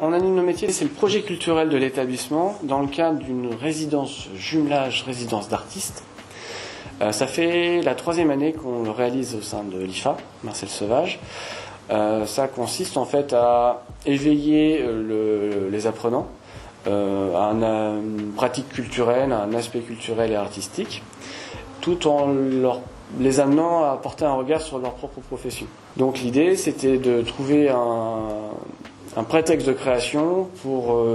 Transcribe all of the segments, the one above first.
On anime nos métiers, c'est le projet culturel de l'établissement dans le cadre d'une résidence jumelage, résidence d'artistes. Ça fait la 3e année qu'on le réalise au sein de l'IFA, Marcel Sauvage. Ça consiste en fait à éveiller les apprenants à une pratique culturelle, à un aspect culturel et artistique, tout en les amenant à porter un regard sur leur propre profession. Donc l'idée, c'était de trouver un prétexte de création pour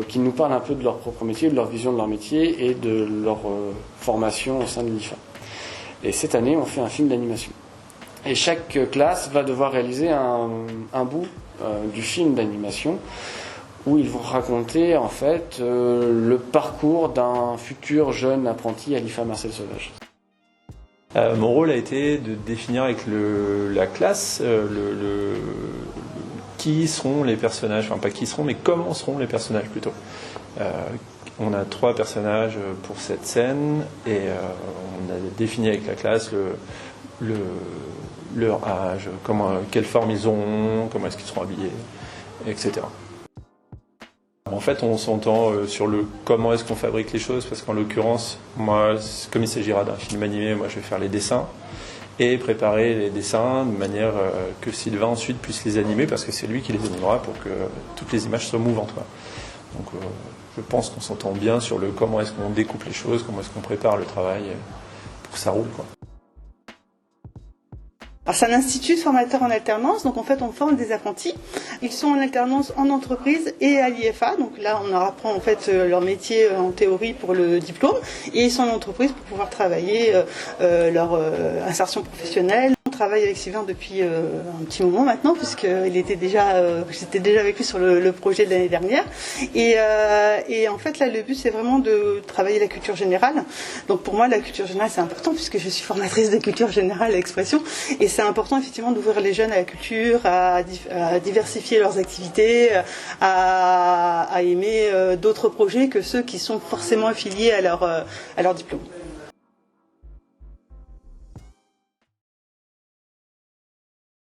qu'ils nous parlent un peu de leur propre métier, de leur vision de leur métier et de leur formation au sein de l'IFA. Et cette année, on fait un film d'animation. Et chaque classe va devoir réaliser un bout du film d'animation où ils vont raconter en fait le parcours d'un futur jeune apprenti à l'IFA Marcel Sauvage. Mon rôle a été de définir avec la classe qui seront les personnages, enfin pas qui seront, mais comment seront les personnages plutôt. On a 3 personnages pour cette scène et on a défini avec la classe leur âge, quelle forme ils ont, comment est-ce qu'ils seront habillés, etc. En fait, on s'entend sur comment est-ce qu'on fabrique les choses, parce qu'en l'occurrence, moi, comme il s'agira d'un film animé, moi je vais faire les dessins et préparer les dessins de manière que Sylvain ensuite puisse les animer, parce que c'est lui qui les animera pour que toutes les images soient mouvantes. Donc je pense qu'on s'entend bien sur comment est-ce qu'on découpe les choses, comment est-ce qu'on prépare le travail pour que ça roule, quoi. Alors c'est un institut formateur en alternance, donc en fait on forme des apprentis. Ils sont en alternance en entreprise et à l'IFA, donc là on leur apprend en fait leur métier en théorie pour le diplôme, et ils sont en entreprise pour pouvoir travailler leur insertion professionnelle. On travaille avec Sylvain depuis un petit moment maintenant, puisqu'il j'étais déjà avec lui sur le projet de l'année dernière. Et en fait là le but c'est vraiment de travailler la culture générale. Donc pour moi la culture générale c'est important puisque je suis formatrice de culture générale et expression. Et c'est important effectivement d'ouvrir les jeunes à la culture, à diversifier leurs activités, à aimer d'autres projets que ceux qui sont forcément affiliés à leur diplôme.